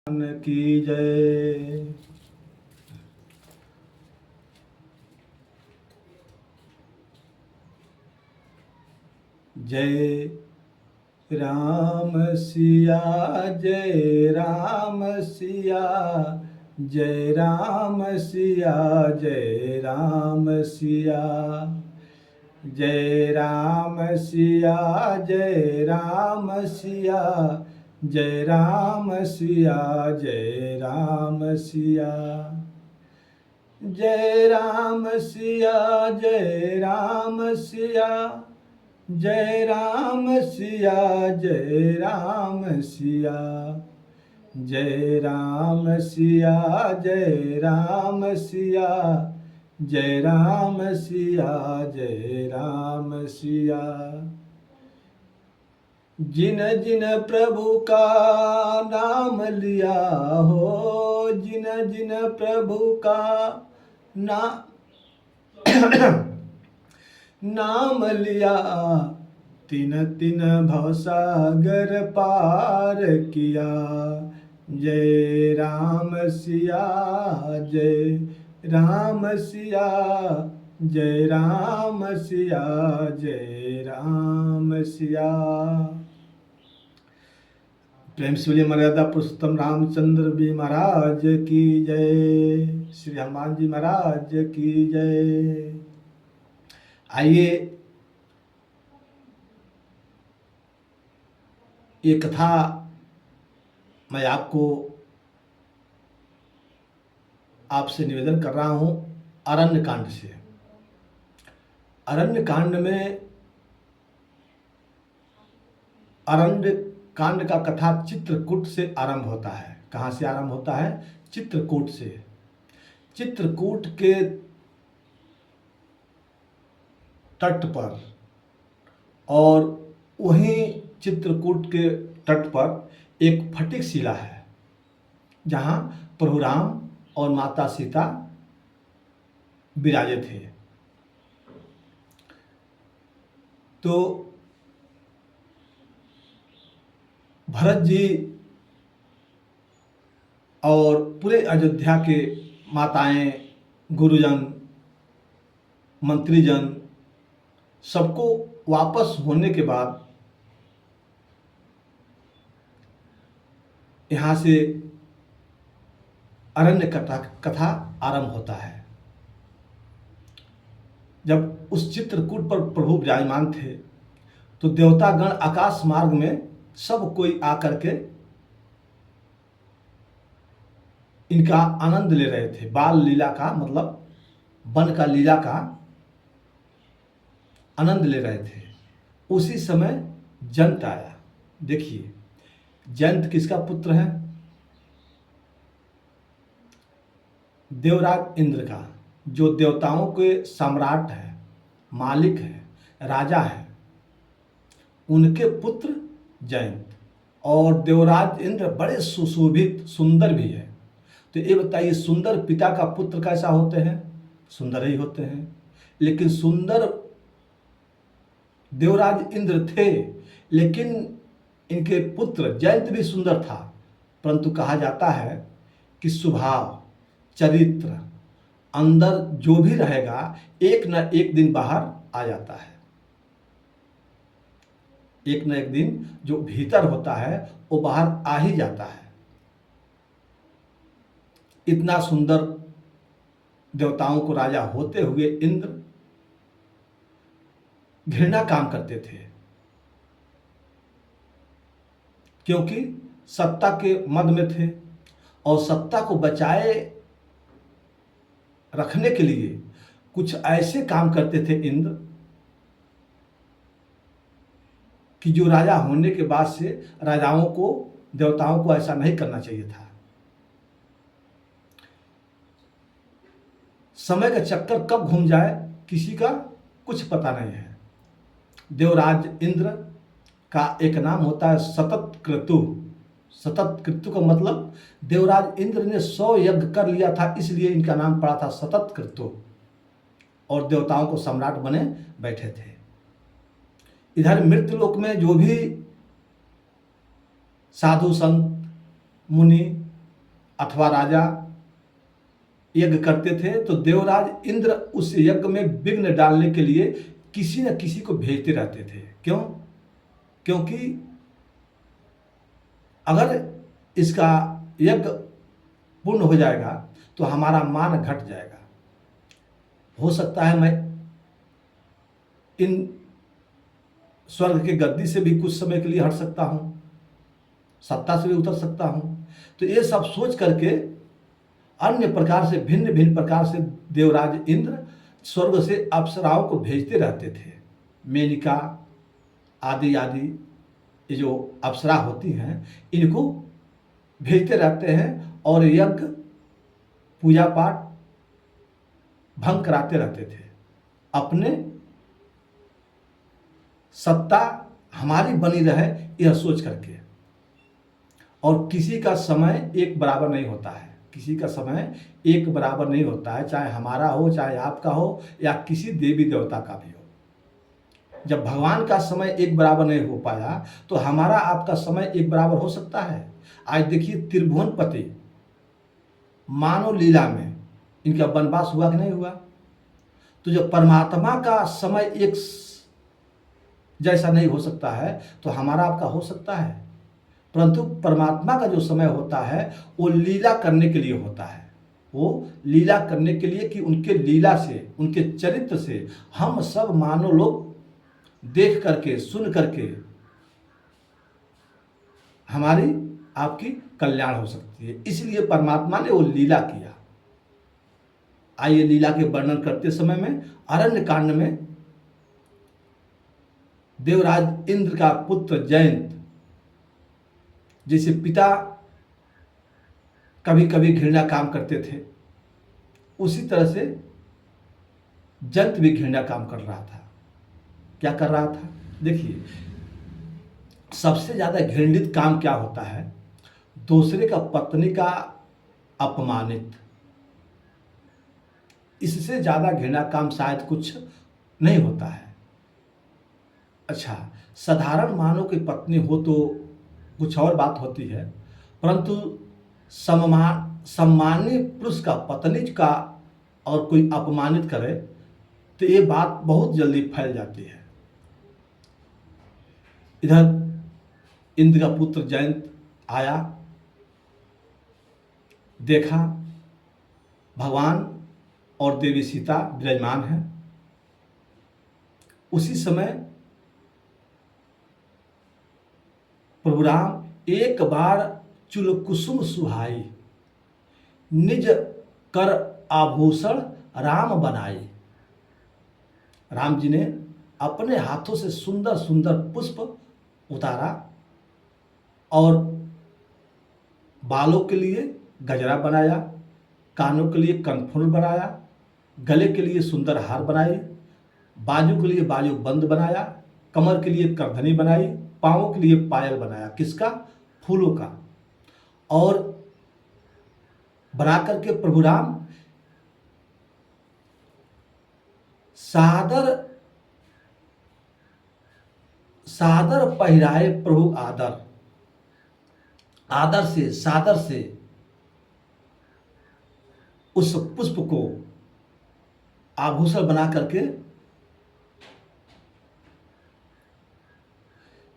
की जय। जय राम सिया जय राम सिया, जय राम सिया जय राम सिया, जय राम सिया जय राम सिया, जय राम सिया जय राम सिया, जय राम सिया जय राम सिया, जय राम सिया जय राम सिया, जय राम सिया जय राम सिया, जय राम सिया जय राम सिया। जिन जिन प्रभु का नाम लिया हो, जिन जिन प्रभु का नाम लिया, तीन तीन भवसागर पार किया। जय राम सिया जय राम सिया, जय राम सिया जय राम सिया। प्रेम से बोलिए मर्यादा पुरुषोत्तम रामचंद्र जी महाराज की जय, श्री हनुमान जी महाराज की जय। आइए ये कथा मैं आपसे निवेदन कर रहा हूं अरण्य कांड से। अरण्य कांड में अरण्य कांड का कथा चित्रकूट से आरंभ होता है। कहाँ से आरंभ होता है? चित्रकूट से। चित्रकूट के तट पर, और वहीं चित्रकूट के तट पर एक फटिक शिला है जहाँ प्रभु राम और माता सीता विराजे थे। तो भरत जी और पूरे अयोध्या के माताएं, गुरुजन, मंत्रीजन सबको वापस होने के बाद यहाँ से अरण्य कथा आरंभ होता है। जब उस चित्रकूट पर प्रभु विराजमान थे तो देवतागण आकाश मार्ग में सब कोई आकर के इनका आनंद ले रहे थे। बाल लीला का मतलब वन का लीला का आनंद ले रहे थे। उसी समय जंत आया। देखिए, जंत किसका पुत्र है? देवराज इंद्र का, जो देवताओं के सम्राट है, मालिक है, राजा है, उनके पुत्र जयंत। और देवराज इंद्र बड़े सुशोभित सुंदर भी है। तो ये बताइए, सुंदर पिता का पुत्र कैसा होते हैं? सुंदर ही होते हैं। लेकिन सुंदर देवराज इंद्र थे, लेकिन इनके पुत्र जयंत भी सुंदर था। परंतु कहा जाता है कि स्वभाव, चरित्र, अंदर जो भी रहेगा एक न एक दिन बाहर आ जाता है। एक न एक दिन जो भीतर होता है वो बाहर आ ही जाता है। इतना सुंदर देवताओं को राजा होते हुए इंद्र घृणा काम करते थे, क्योंकि सत्ता के मद में थे और सत्ता को बचाए रखने के लिए कुछ ऐसे काम करते थे इंद्र कि जो राजा होने के बाद से राजाओं को, देवताओं को ऐसा नहीं करना चाहिए था। समय का चक्कर कब घूम जाए किसी का कुछ पता नहीं है। देवराज इंद्र का एक नाम होता है सतत क्रतु। सतत क्रतु का मतलब देवराज इंद्र ने 100 यज्ञ कर लिया था, इसलिए इनका नाम पड़ा था सतत क्रतु, और देवताओं को सम्राट बने बैठे थे। इधर मृत्युलोक में जो भी साधु संत मुनि अथवा राजा यज्ञ करते थे तो देवराज इंद्र उस यज्ञ में विघ्न डालने के लिए किसी न किसी को भेजते रहते थे। क्यों? क्योंकि अगर इसका यज्ञ पूर्ण हो जाएगा तो हमारा मान घट जाएगा। हो सकता है मैं इन स्वर्ग के गद्दी से भी कुछ समय के लिए हट सकता हूँ, सत्ता से भी उतर सकता हूँ। तो ये सब सोच करके अन्य प्रकार से भिन्न भिन्न प्रकार से देवराज इंद्र स्वर्ग से अप्सराओं को भेजते रहते थे। मेनका आदि आदि ये जो अप्सरा होती हैं इनको भेजते रहते हैं और यज्ञ पूजा पाठ भंग कराते रहते थे। अपने सत्ता हमारी बनी रहे यह सोच करके। और किसी का समय एक बराबर नहीं होता है, किसी का समय एक बराबर नहीं होता है, चाहे हमारा हो चाहे आपका हो या किसी देवी देवता का भी हो। जब भगवान का समय एक बराबर नहीं हो पाया तो हमारा आपका समय एक बराबर हो सकता है। आज देखिए त्रिभुवनपति मानव लीला में इनका वनवास हुआ कि नहीं हुआ? तो जब परमात्मा का समय एक जैसा नहीं हो सकता है तो हमारा आपका हो सकता है। परंतु परमात्मा का जो समय होता है वो लीला करने के लिए होता है। वो लीला करने के लिए कि उनके लीला से, उनके चरित्र से हम सब मानव लोग देख करके सुन करके हमारी आपकी कल्याण हो सकती है। इसलिए परमात्मा ने वो लीला किया। आइए लीला के वर्णन करते समय में अरण्य कांड में देवराज इंद्र का पुत्र जयंत, जैसे पिता कभी कभी घृणा काम करते थे उसी तरह से जयंत भी घृणा काम कर रहा था। क्या कर रहा था? देखिए सबसे ज्यादा घृणित काम क्या होता है? दूसरे का पत्नी का अपमानित। इससे ज्यादा घृणा काम शायद कुछ नहीं होता है। अच्छा, साधारण मानव की पत्नी हो तो कुछ और बात होती है, परंतु सम्मानीय पुरुष का पत्नी का और कोई अपमानित करे तो ये बात बहुत जल्दी फैल जाती है। इधर इंद्र का पुत्र जयंत आया, देखा भगवान और देवी सीता विराजमान हैं। उसी समय प्रभु राम एक बार चुलकुसुम सुहाई, निज कर आभूषण राम बनाई। राम जी ने अपने हाथों से सुंदर सुंदर पुष्प उतारा और बालों के लिए गजरा बनाया, कानों के लिए कनफूल बनाया, गले के लिए सुंदर हार बनाई, बाजू के लिए बाजू बंद बनाया, कमर के लिए करधनी बनाई, पाँवों के लिए पायल बनाया। किसका? फूलों का। और बना करके प्रभु राम सादर सादर पहिराए प्रभु आदर, आदर से सादर से उस पुष्प को आभूषण बना करके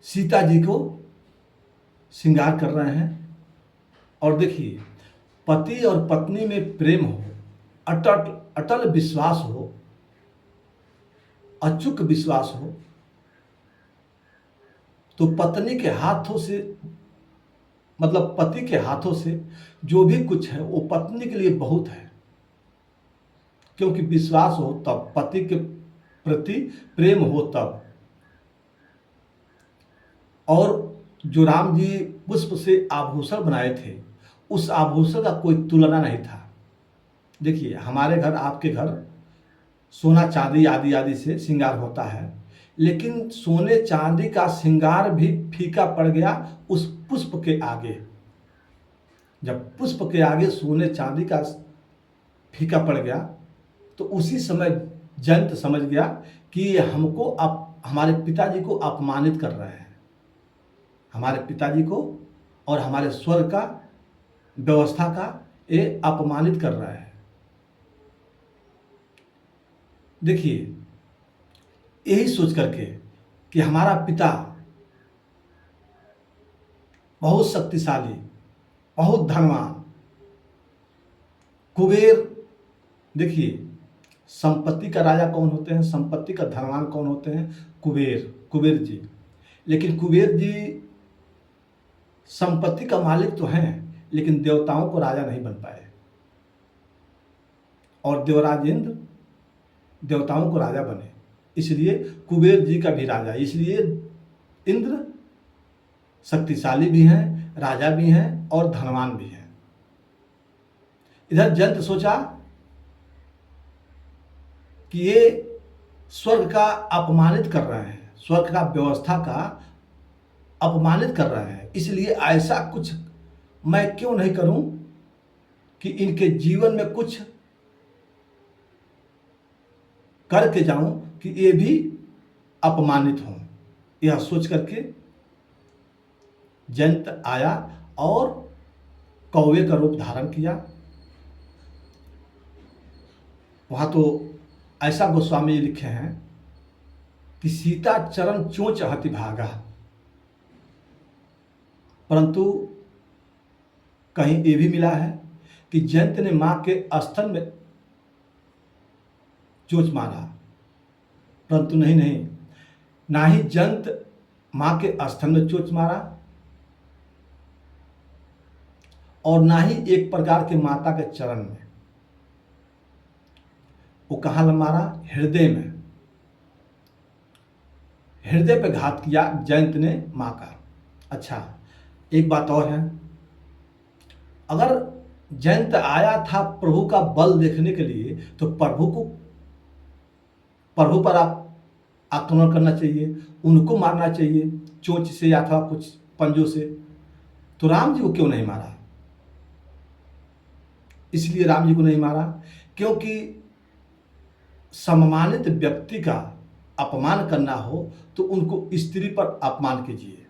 सीता जी को श्रृंगार कर रहे हैं। और देखिए पति और पत्नी में प्रेम हो, अटल अटल विश्वास हो, अचूक विश्वास हो तो पत्नी के हाथों से, मतलब पति के हाथों से जो भी कुछ है वो पत्नी के लिए बहुत है। क्योंकि विश्वास हो तब, पति के प्रति प्रेम हो तब। और जो राम जी पुष्प से आभूषण बनाए थे उस आभूषण का कोई तुलना नहीं था। देखिए हमारे घर, आपके घर सोना चांदी आदि आदि से श्रृंगार होता है, लेकिन सोने चांदी का श्रृंगार भी फीका पड़ गया उस पुष्प के आगे। जब पुष्प के आगे सोने चांदी का फीका पड़ गया तो उसी समय जयंत समझ गया कि हमको हमारे पिताजी को अपमानित कर रहे हैं, हमारे पिताजी को और हमारे स्वर्ग का व्यवस्था का ये अपमानित कर रहा है। देखिए, यही सोच करके कि हमारा पिता बहुत शक्तिशाली, बहुत धनवान, कुबेर। देखिए, संपत्ति का राजा कौन होते हैं, संपत्ति का धनवान कौन होते हैं? कुबेर, कुबेर जी। लेकिन कुबेर जी संपत्ति का मालिक तो हैं, लेकिन देवताओं को राजा नहीं बन पाए। और देवराज इंद्र देवताओं को राजा बने, इसलिए कुबेर जी का भी राजा। इसलिए इंद्र शक्तिशाली भी हैं, राजा भी हैं और धनवान भी हैं। इधर जंत सोचा कि ये स्वर्ग का अपमानित कर रहे हैं, स्वर्ग का व्यवस्था का अपमानित कर रहे हैं, इसलिए ऐसा कुछ मैं क्यों नहीं करूं कि इनके जीवन में कुछ करके जाऊं कि ये भी अपमानित हों। यह सोच करके जयंत आया और कौवे का रूप धारण किया। वहाँ तो ऐसा गोस्वामी जी लिखे हैं कि सीता चरण चोंच हति भागा, परंतु कहीं ये भी मिला है कि जयंत ने माँ के स्तन में चोंच मारा, परंतु नहीं, ना ही जयंत माँ के स्तन में चोंच मारा और ना ही एक प्रकार के माता के चरण में। वो कहाँ मारा? हृदय में, हृदय पे घात किया जयंत ने माँ का। अच्छा, एक बात और है, अगर जयंत आया था प्रभु का बल देखने के लिए तो प्रभु पर आप आक्रमण करना चाहिए, उनको मारना चाहिए चोंच से या था कुछ पंजों से। तो राम जी को क्यों नहीं मारा? इसलिए राम जी को नहीं मारा क्योंकि सम्मानित व्यक्ति का अपमान करना हो तो उनको स्त्री पर अपमान कीजिए,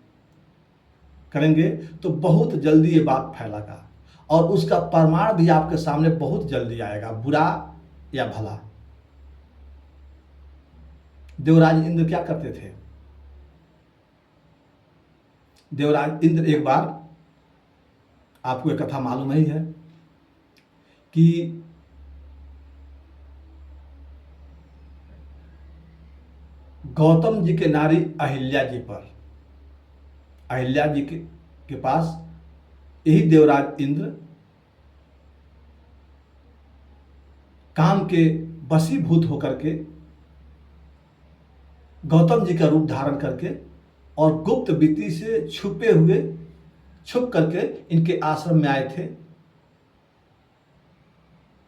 करेंगे तो बहुत जल्दी ये बात फैलेगा और उसका प्रमाण भी आपके सामने बहुत जल्दी आएगा, बुरा या भला। देवराज इंद्र क्या करते थे? देवराज इंद्र एक बार, आपको एक कथा मालूम ही है कि गौतम जी के नारी अहिल्या जी पर, अहिल्या जी के पास यही देवराज इंद्र काम के वशीभूत होकर के गौतम जी का रूप धारण करके और गुप्त विधि से छुप करके इनके आश्रम में आए थे।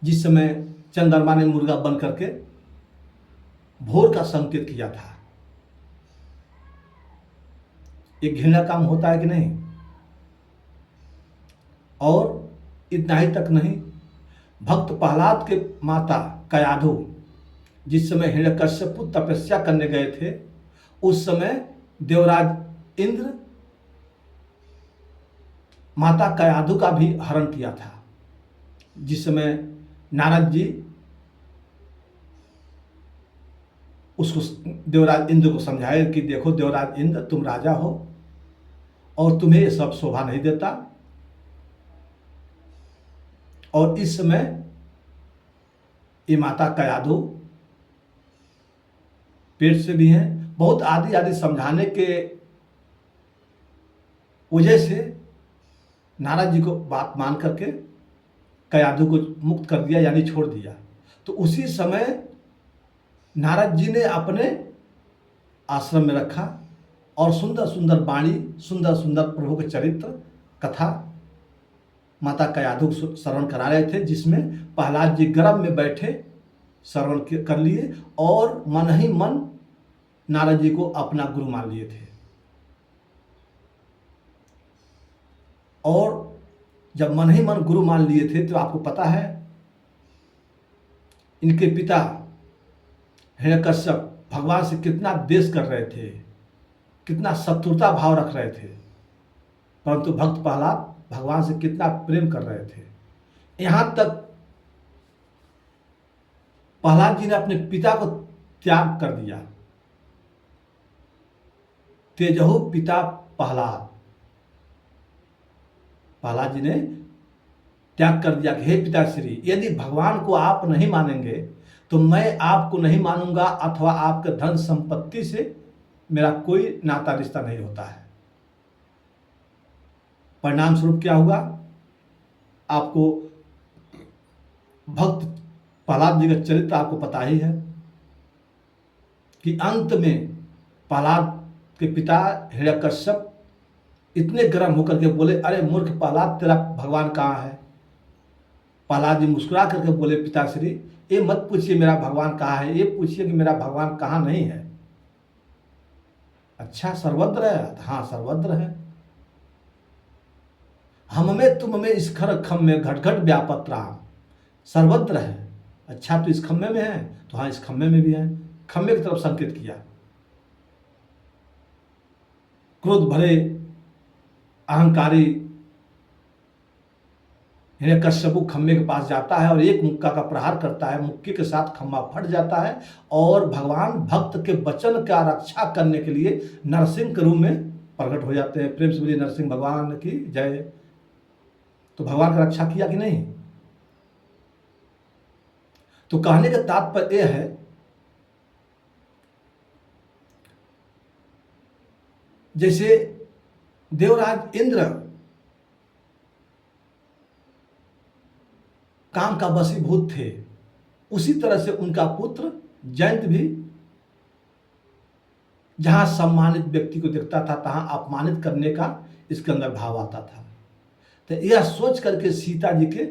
जिस समय चंद्रमा ने मुर्गा बन करके भोर का संकेत किया था। ये घृणा काम होता है कि नहीं? और इतना ही तक नहीं, भक्त प्रहलाद के माता कयाधु जिस समय हिरण्यकश्यपु तपस्या करने गए थे, उस समय देवराज इंद्र माता कयाधु का भी हरण किया था। जिस समय नारद जी उसको, देवराज इंद्र को समझाए कि देखो देवराज इंद्र, तुम राजा हो और तुम्हें ये सब शोभा नहीं देता, और इस समय ये माता कयाधु पेट से भी हैं, बहुत आदि आदि समझाने के वजह से नारद जी को बात मान करके कयाधु को मुक्त कर दिया, यानी छोड़ दिया। तो उसी समय नारद जी ने अपने आश्रम में रखा और सुंदर सुंदर वाणी, सुंदर सुंदर प्रभु के चरित्र कथा माता कयाधु को श्रवण करा रहे थे, जिसमें प्रहलाद जी गर्भ में बैठे श्रवण कर लिए और मन ही मन नारद जी को अपना गुरु मान लिए थे। और जब मन ही मन गुरु मान लिए थे तो आपको पता है इनके पिता हिरण्यकश्यप भगवान से कितना द्वेष कर रहे थे, कितना शत्रुता भाव रख रहे थे, परंतु भक्त प्रहलाद भगवान से कितना प्रेम कर रहे थे। यहाँ तक प्रहलाद जी ने अपने पिता को त्याग कर दिया। तेजहु पिता प्रहलाद, प्रहलाद जी ने त्याग कर दिया कि हे पिताश्री, यदि भगवान को आप नहीं मानेंगे तो मैं आपको नहीं मानूंगा, अथवा आपके धन संपत्ति से मेरा कोई नाता रिश्ता नहीं होता है। परिणाम स्वरूप क्या हुआ? आपको भक्त प्रहलाद जी का चरित्र आपको पता ही है कि अंत में प्रहलाद के पिता हिरण्यकश्यप इतने गर्म होकर के बोले, अरे मूर्ख प्रहलाद, तेरा भगवान कहाँ है? प्रहलाद जी मुस्कुरा करके बोले, पिताश्री ये मत पूछिए मेरा भगवान कहाँ है, ये पूछिए कि मेरा भगवान कहाँ नहीं है। अच्छा, सर्वत्र है? हाँ, सर्वत्र है। हम में तुम में इस खर खम में घट घट व्यापत राम, सर्वत्र है। अच्छा, तो इस खम्भे में है? तो हाँ, इस खम्भे में भी है। खम्भे की तरफ संकेत किया। क्रोध भरे अहंकारी हिरण्यकश्यपु खम्भे के पास जाता है और एक मुक्का का प्रहार करता है। मुक्के के साथ खम्भा फट जाता है और भगवान भक्त के वचन का रक्षा करने के लिए नरसिंह के रूप में प्रकट हो जाते हैं। प्रेम से बोलिए नरसिंह भगवान की जय। तो भगवान का रक्षा किया कि नहीं? तो कहने का तात्पर्य यह है, जैसे देवराज इंद्र काम का वशीभूत थे, उसी तरह से उनका पुत्र जयंत भी जहां सम्मानित व्यक्ति को देखता था तहां अपमानित करने का इसके अंदर भाव आता था। तो यह सोच करके सीता जी के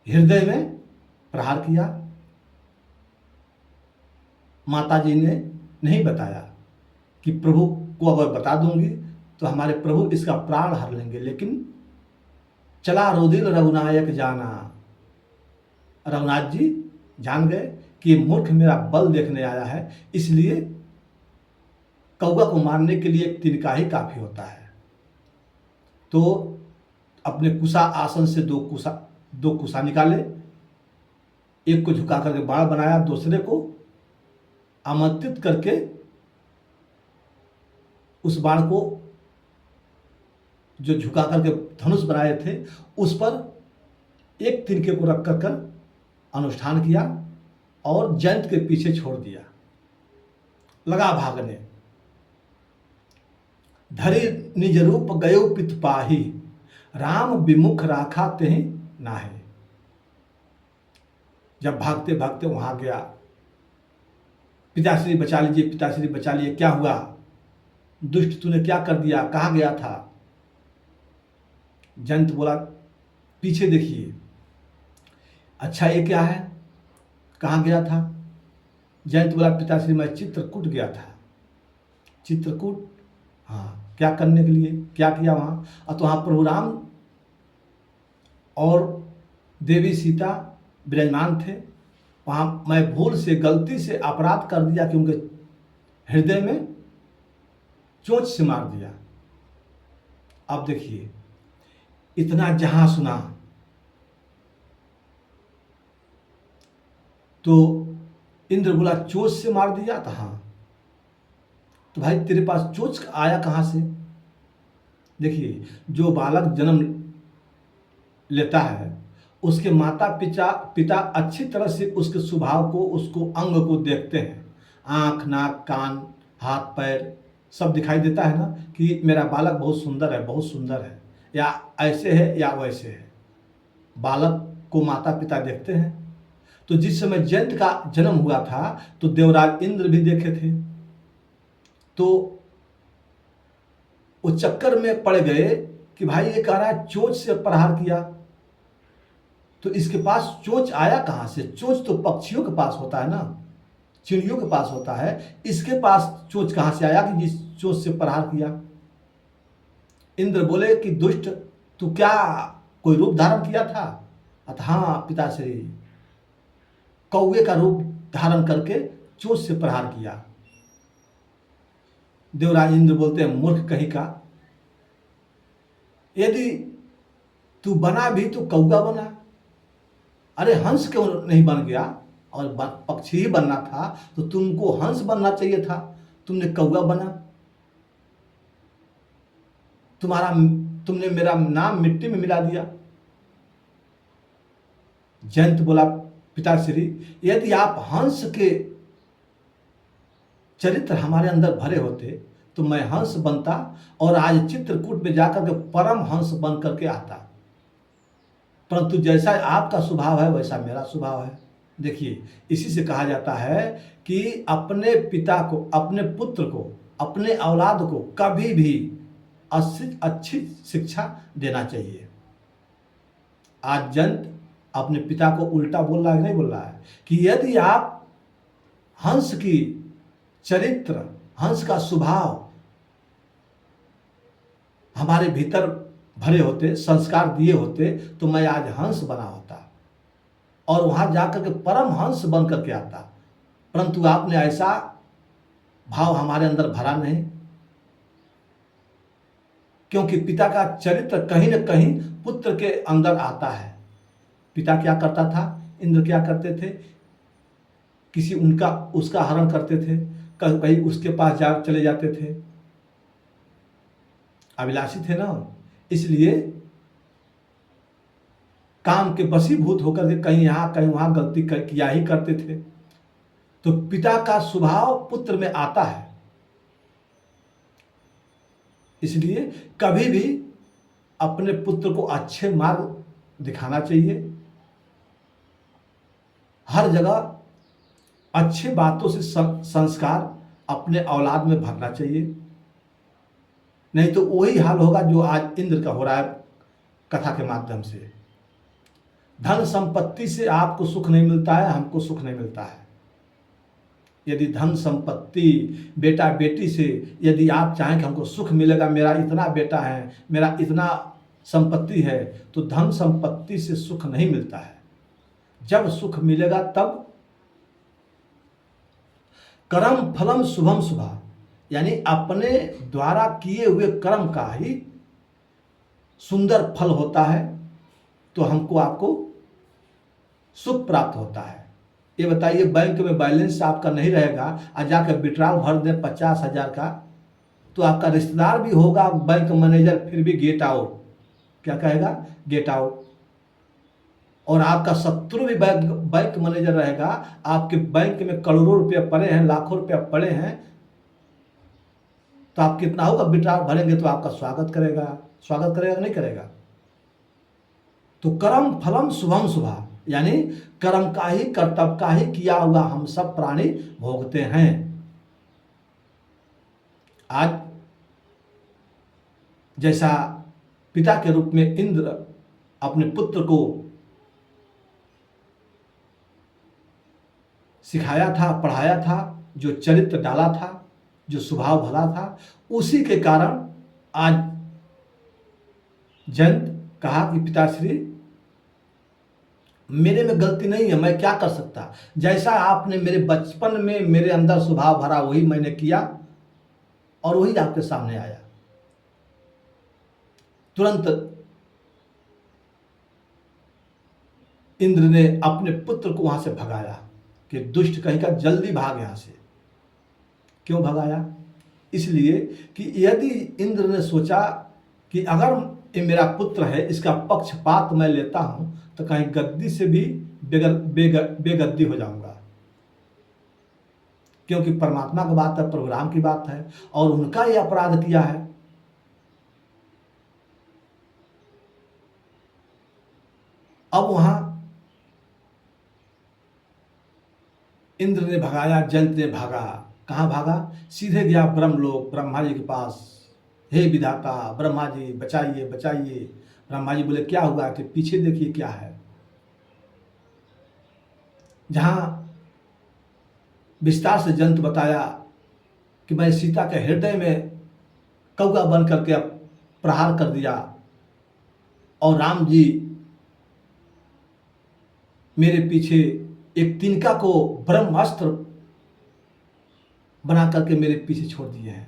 हृदय में प्रहार किया। माता जी ने नहीं बताया कि प्रभु को अगर बता दूंगी तो हमारे प्रभु इसका प्राण हर लेंगे, लेकिन चला रोदिल रघुनायक जाना। रघुनाथ जी जान गए कि ये मूर्ख मेरा बल देखने आया है, इसलिए कौवा को मारने के लिए एक तिनका ही काफी होता है। तो अपने कुशा आसन से दो कुशा निकाले, एक को झुका करके बाण बनाया, दूसरे को आमंत्रित करके उस बाण को जो झुका करके धनुष बनाए थे उस पर एक तिनके को रख कर अनुष्ठान किया और जयंत के पीछे छोड़ दिया। लगा भागने। धरि निज रूप गयो पित पाही, राम विमुख राखा तेहि नाहि। जब भागते भागते वहां गया, पिताश्री बचा लीजिए, पिताश्री बचा लीजिए, क्या हुआ? दुष्ट तूने क्या कर दिया? कहाँ गया था? जयंत बोला, पीछे देखिए। अच्छा, ये क्या है? कहाँ गया था? जयंत बोला, पिताश्री मैं चित्रकूट गया था। चित्रकूट? हाँ, क्या करने के लिए? क्या किया वहाँ? तो वहाँ प्रभु राम और देवी सीता विराजमान थे। वहाँ मैं भूल से, गलती से अपराध कर दिया कि उनके हृदय में चोंच से मार दिया। अब देखिए, इतना जहां सुना तो इंद्र बोला, चोंच से मार दिया था? हाँ। तो भाई तेरे पास चोंच आया कहां से? देखिए, जो बालक जन्म लेता है उसके माता पिता अच्छी तरह से उसके स्वभाव को, उसको अंग को देखते हैं। आँख, नाक, कान, हाथ, पैर सब दिखाई देता है ना कि मेरा बालक बहुत सुंदर है, बहुत सुंदर है, या ऐसे है या वैसे है। बालक को माता पिता देखते हैं। तो जिस समय जयंत का जन्म हुआ था तो देवराज इंद्र भी देखे थे, तो वो चक्कर में पड़ गए कि भाई ये कह रहा है चोंच से प्रहार किया, तो इसके पास चोंच आया कहां से? चोंच तो पक्षियों के पास होता है ना, चिड़ियों के पास होता है, इसके पास चोंच कहां से आया कि जिस चोंच से प्रहार किया? इंद्र बोले कि दुष्ट, तू क्या कोई रूप धारण किया था? अतः हाँ पिताश्री, कौवे का रूप धारण करके चोंच से प्रहार किया। देवराज इंद्र बोलते हैं, मूर्ख कहीं का, यदि तू बना भी तो कौवा बना। अरे हंस क्यों नहीं बन गया? और पक्षी ही बनना था तो तुमको हंस बनना चाहिए था, तुमने कौवा बना। तुम्हारा तुमने मेरा नाम मिट्टी में मिला दिया। जयंत बोला, पिताश्री यदि आप हंस के चरित्र हमारे अंदर भरे होते तो मैं हंस बनता और आज चित्रकूट में जाकर के परम हंस बन करके आता। परंतु जैसा आपका स्वभाव है वैसा मेरा स्वभाव है। देखिए, इसी से कहा जाता है कि अपने पिता को, अपने पुत्र को, अपने औलाद को कभी भी अच्छी शिक्षा देना चाहिए। आज जयंत अपने पिता को उल्टा बोल रहा है, नहीं बोल रहा है कि यदि आप हंस की चरित्र, हंस का स्वभाव हमारे भीतर भरे होते, संस्कार दिए होते तो मैं आज हंस बना होता और वहां जाकर के परम हंस बन करके आता। परंतु आपने ऐसा भाव हमारे अंदर भरा नहीं, क्योंकि पिता का चरित्र कहीं न कहीं पुत्र के अंदर आता है। पिता क्या करता था, इंद्र क्या करते थे, किसी उसका हरण करते थे, कहीं उसके पास चले जाते थे। अभिलाषी थे ना, इसलिए काम के वशीभूत होकर के कहीं यहाँ कहीं वहां गलती किया ही करते थे। तो पिता का स्वभाव पुत्र में आता है, इसलिए कभी भी अपने पुत्र को अच्छे मार्ग दिखाना चाहिए। हर जगह अच्छी बातों से संस्कार अपने औलाद में भरना चाहिए, नहीं तो वही हाल होगा जो आज इंद्र का हो रहा है कथा के माध्यम से। धन संपत्ति से आपको सुख नहीं मिलता है, हमको सुख नहीं मिलता है। यदि धन संपत्ति, बेटा बेटी से यदि आप चाहें कि हमको सुख मिलेगा, मेरा इतना बेटा है, मेरा इतना संपत्ति है, तो धन संपत्ति से सुख नहीं मिलता है। जब सुख मिलेगा तब कर्म फलम शुभम शुभा, यानी अपने द्वारा किए हुए कर्म का ही सुंदर फल होता है, तो हमको आपको सुख प्राप्त होता है। ये बताइए, बैंक में बैलेंस आपका नहीं रहेगा और जाकर विड्रॉल भर दे 50,000 का, तो आपका रिश्तेदार भी होगा बैंक मैनेजर, फिर भी गेट आउट, क्या कहेगा, गेट आउट। और आपका शत्रु भी बैंक मैनेजर रहेगा, आपके बैंक में करोड़ों रुपये पड़े हैं, लाखों रुपये पड़े हैं, तो आप कितना होगा विड्रॉल भरेंगे तो आपका स्वागत करेगा, नहीं करेगा। तो कर्म फलम शुभम शुभा, यानी कर्म का ही, कर्तव्य का ही किया हुआ हम सब प्राणी भोगते हैं। आज जैसा पिता के रूप में इंद्र अपने पुत्र को सिखाया था, पढ़ाया था, जो चरित्र डाला था, जो स्वभाव भला था, उसी के कारण आज जयंत कहा कि पिताश्री मेरे में गलती नहीं है, मैं क्या कर सकता, जैसा आपने मेरे बचपन में मेरे अंदर स्वभाव भरा वही मैंने किया और वही आपके सामने आया। तुरंत इंद्र ने अपने पुत्र को वहां से भगाया कि दुष्ट कहीं का, जल्दी भाग यहां से। क्यों भगाया? इसलिए कि यदि इंद्र ने सोचा कि अगर ये मेरा पुत्र है, इसका पक्षपात मैं लेता हूं तो कहीं गद्दी से भी बेगद्दी हो जाऊंगा, क्योंकि परमात्मा की बात है, प्रभु राम की बात है और उनका ये अपराध किया है। अब वहां इंद्र ने भगाया, जयंत ने भागा। कहाँ भागा? सीधे गया ब्रह्मलोक, ब्रह्मा जी के पास। हे विधाता ब्रह्मा जी, बचाइए बचाइए। ब्रह्मा जी बोले क्या हुआ? कि पीछे देखिए क्या है। जहां विस्तार से जयंत बताया कि मैं सीता के हृदय में कौवा बन करके प्रहार कर दिया और राम जी मेरे पीछे एक तिनका को ब्रह्मास्त्र बना करके मेरे पीछे छोड़ दिए हैं।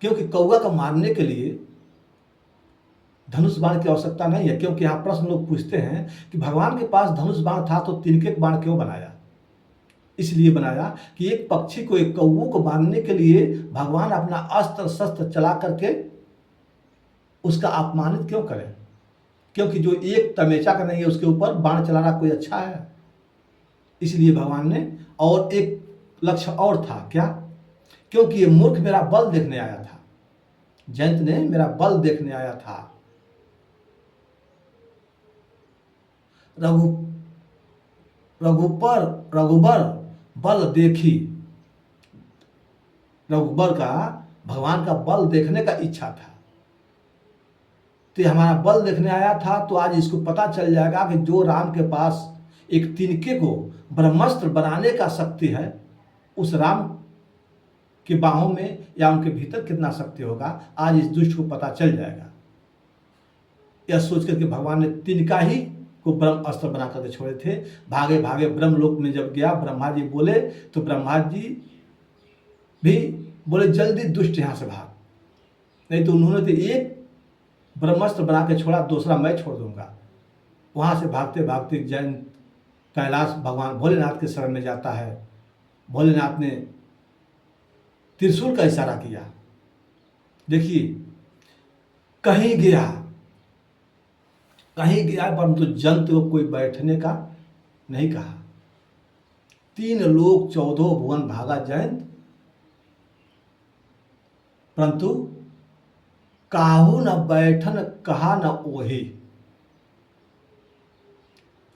क्योंकि कौवा को मारने के लिए धनुष बाण की आवश्यकता नहीं है। क्योंकि यहाँ प्रश्न लोग पूछते हैं कि भगवान के पास धनुष बाण था तो तिनके बाण क्यों बनाया? इसलिए बनाया कि एक पक्षी को, एक कौवे को मारने के लिए भगवान अपना अस्त्र शस्त्र चला करके उसका अपमानित क्यों करें? क्योंकि जो एक तमेचा का नहीं है उसके ऊपर बाण चलाना कोई अच्छा है? इसलिए भगवान ने, और एक लक्ष्य और था, क्या? क्योंकि ये मूर्ख मेरा बल देखने आया था, जयंत ने मेरा बल देखने आया था। रघुबर बल देखी, रघुबर का भगवान का बल देखने का इच्छा था, तो ये हमारा बल देखने आया था। तो आज इसको पता चल जाएगा कि जो राम के पास एक तिनके को ब्रह्मास्त्र बनाने का शक्ति है, उस राम की बाहों में या उनके भीतर कितना शक्ति होगा, आज इस दुष्ट को पता चल जाएगा। यह सोच करके भगवान ने तिनका ही को ब्रह्म अस्त्र बना करके छोड़े थे। भागे भागे ब्रह्मलोक में जब गया, ब्रह्मा जी बोले तो ब्रह्मा जी भी बोले जल्दी दुष्ट यहाँ से भाग, नहीं तो उन्होंने तो एक ब्रह्मास्त्र बना के छोड़ा, दूसरा मैं छोड़ दूंगा। वहाँ से भागते भागते जैन कैलाश भगवान भोलेनाथ के शरण में जाता है। भोलेनाथ ने त्रिशूल का इशारा किया, देखिए कहीं गया परंतु जंतु को कोई बैठने का नहीं कहा। 3 लोक 14 भुवन भागा जयंत, परंतु काहू न बैठन कहा न ओहे,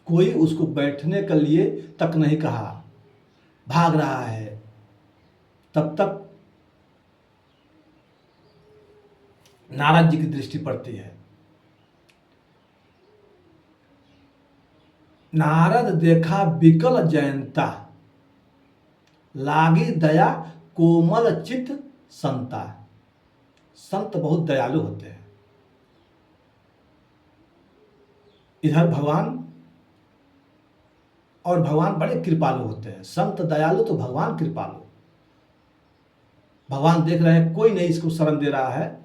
कोई उसको बैठने के लिए तक नहीं कहा, भाग रहा है। तब तक नारद जी की दृष्टि पड़ती है। नारद देखा विकल जयंता, लागी दया कोमल चित संता। संत बहुत दयालु होते हैं। इधर भगवान, और भगवान बड़े कृपालु होते हैं। संत दयालु तो भगवान कृपालु। भगवान देख रहे हैं कोई नहीं इसको शरण दे रहा है,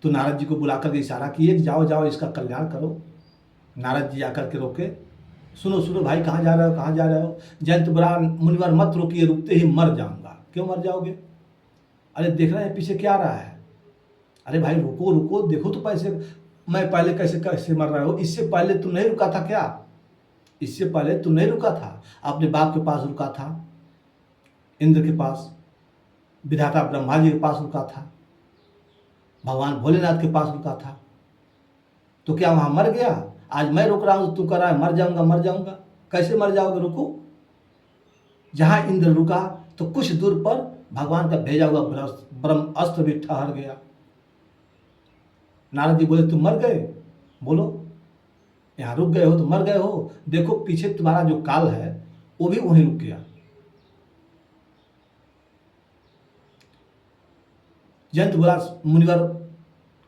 तो नारद जी को बुलाकर के इशारा किए, जाओ जाओ इसका कल्याण करो। नारद जी आकर के रोके, सुनो सुनो भाई, कहाँ जा रहे हो, कहाँ जा रहे हो? जयंत बोला मुनिवर मत रोकिए, रुकते ही मर जाऊंगा। क्यों मर जाओगे? अरे देख रहे हैं पीछे क्या आ रहा है? अरे भाई रुको रुको, देखो तो पैसे, मैं पहले कैसे कैसे मर रहा हो? इससे पहले तू नहीं रुका था क्या? इससे पहले तू नहीं रुका था, अपने बाप के पास रुका था, इंद्र के पास, विधाता ब्रह्मा जी के पास रुका था, भगवान भोलेनाथ के पास रुका था, तो क्या वहां मर गया? आज मैं रुक रहा हूं तो तू कह रहा है मर जाऊंगा मर जाऊंगा। कैसे मर जाओगे? रुको। जहां इंद्र रुका तो कुछ दूर पर भगवान का भेजा हुआ ब्रह्म अस्त्र भी ठहर गया। नारद जी बोले तुम मर गए? बोलो, यहां रुक गए हो तो मर गए हो। देखो पीछे तुम्हारा जो काल है वो भी वहीं रुक गया। जयंत बोला मुनिवर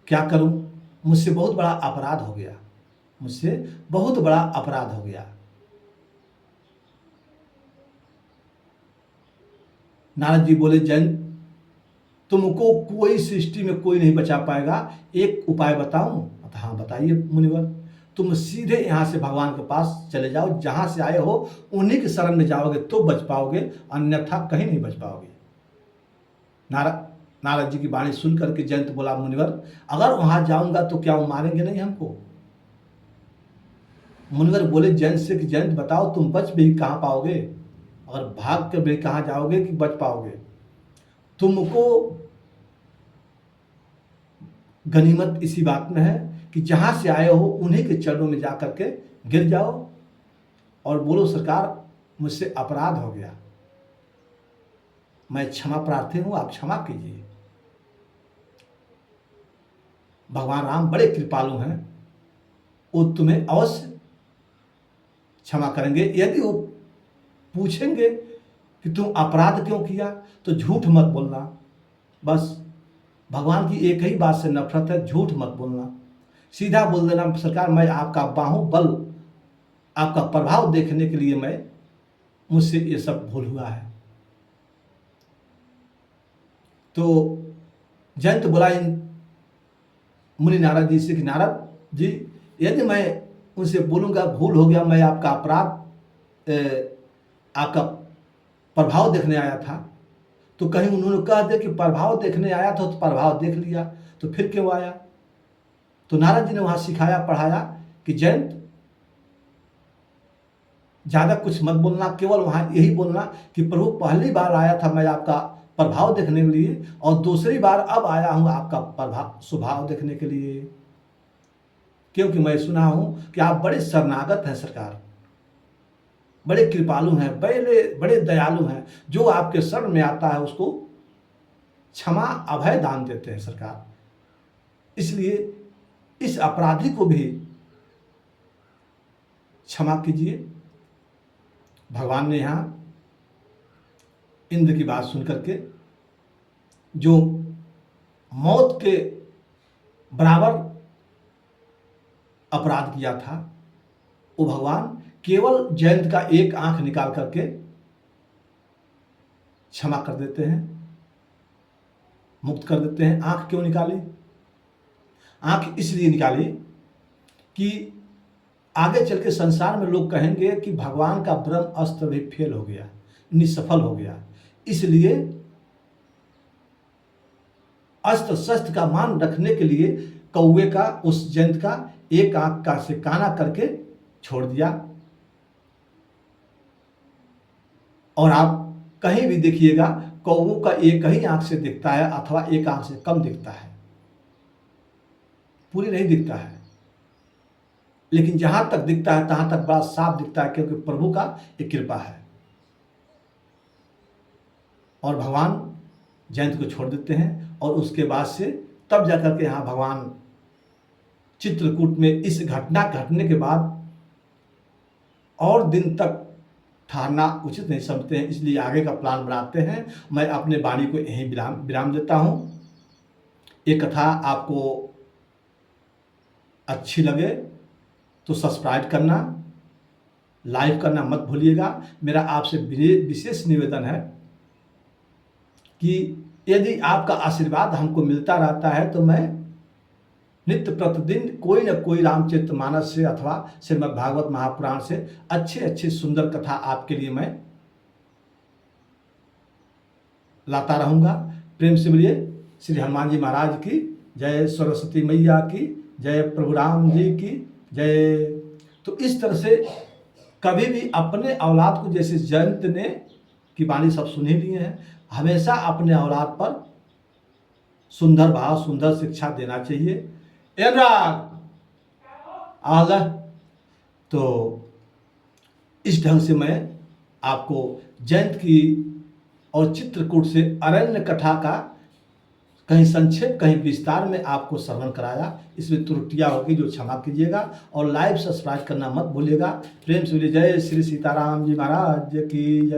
क्या करूं, मुझसे बहुत बड़ा अपराध हो गया, मुझसे बहुत बड़ा अपराध हो गया। नारद जी बोले जयंत तुमको कोई सृष्टि में कोई नहीं बचा पाएगा, एक उपाय बताऊं? हाँ बताइए मुनिवर। तुम सीधे यहाँ से भगवान के पास चले जाओ, जहां से आए हो उन्हीं के शरण में जाओगे तो बच पाओगे, अन्यथा कहीं नहीं बच पाओगे। नारद जी की वाणी सुन करके जयंत बोला मुनिवर अगर वहां जाऊंगा तो क्या वो मारेंगे नहीं हमको? मुनिवर बोले जयंत से कि जयंत बताओ तुम बच भी कहाँ पाओगे, और भाग कर भी कहाँ जाओगे कि बच पाओगे? तुमको गनीमत इसी बात में है कि जहां से आए हो उन्हीं के चरणों में जाकर के गिर जाओ और बोलो सरकार मुझसे अपराध हो गया, मैं क्षमा प्रार्थी हूं, आप क्षमा कीजिए। भगवान राम बड़े कृपालु हैं, वो तुम्हें अवश्य क्षमा करेंगे। यदि वो पूछेंगे कि तुम अपराध क्यों किया तो झूठ मत बोलना। बस भगवान की एक ही बात से नफरत है, झूठ मत बोलना। सीधा बोल देना सरकार मैं आपका बाहुबल, आपका प्रभाव देखने के लिए मैं, मुझसे ये सब भूल हुआ है। तो जयंत बोला इन मुनि नारद जी से कि नारद जी, यदि मैं उनसे बोलूँगा भूल हो गया, मैं आपका अपराध आपका प्रभाव देखने आया था, तो कहीं उन्होंने कह दिया कि प्रभाव देखने आया था तो प्रभाव देख लिया, तो फिर क्यों आया? तो नारद जी ने वहाँ सिखाया पढ़ाया कि जयंत ज़्यादा कुछ मत बोलना, केवल वहाँ यही बोलना कि प्रभु पहली बार आया था मैं आपका प्रभाव देखने के लिए, और दूसरी बार अब आया हूँ आपका प्रभाव स्वभाव देखने के लिए, क्योंकि मैं सुना हूँ कि आप बड़े शरणागत हैं सरकार, बड़े कृपालु हैं, बड़े बड़े दयालु हैं, जो आपके शरण में आता है उसको क्षमा अभय दान देते हैं सरकार। इसलिए इस अपराधी को भी क्षमा कीजिए। भगवान ने यहाँ इंद्र की बात सुन करके जो मौत के बराबर अपराध किया था, वो भगवान केवल जयंत का एक आंख निकाल करके क्षमा कर देते हैं, मुक्त कर देते हैं। आंख क्यों निकाली? आंख इसलिए निकाली कि आगे चल के संसार में लोग कहेंगे कि भगवान का ब्रह्म अस्त्र भी फेल हो गया, निष्सफल हो गया, इसलिए अस्त्र शस्त्र का मान रखने के लिए कौवे का, उस जयंत का एक आंख का से काना करके छोड़ दिया। और आप कहीं भी देखिएगा कौवों का एक ही आंख से दिखता है अथवा एक आंख से कम दिखता है, पूरी नहीं दिखता है, लेकिन जहां तक दिखता है तहां तक बड़ा साफ दिखता है, क्योंकि प्रभु का एक कृपा है। और भगवान जयंत को छोड़ देते हैं, और उसके बाद से तब जाकर के यहाँ भगवान चित्रकूट में इस घटना घटने के बाद और दिन तक ठहरना उचित नहीं समझते हैं, इसलिए आगे का प्लान बनाते हैं। मैं अपने वाणी को यहीं विराम देता हूँ। ये कथा आपको अच्छी लगे तो सब्सक्राइब करना, लाइक करना मत भूलिएगा। मेरा आपसे विशेष निवेदन है कि यदि आपका आशीर्वाद हमको मिलता रहता है तो मैं नित्य प्रतिदिन कोई न कोई रामचरितमानस से अथवा श्रीमद् भागवत महापुराण से अच्छे अच्छे सुंदर कथा आपके लिए मैं लाता रहूँगा। प्रेम से बोलिए श्री हनुमान जी महाराज की जय, सरस्वती मैया की जय, प्रभु राम जी की जय। तो इस तरह से कभी भी अपने औलाद को, जैसे जयंत ने की वाणी सब सुन ही लिए हैं, हमेशा अपने औलाद पर सुंदर भाव, सुंदर शिक्षा देना चाहिए। आला तो इस ढंग से मैं आपको जयंत की और चित्रकूट से अरण्य कथा का कहीं संक्षेप कहीं विस्तार में आपको श्रवण कराया। इसमें त्रुटियां होगी जो क्षमा कीजिएगा, और लाइव सब्सक्राइब करना मत भूलिएगा। प्रेम से जय श्री सीताराम जी महाराज की जय।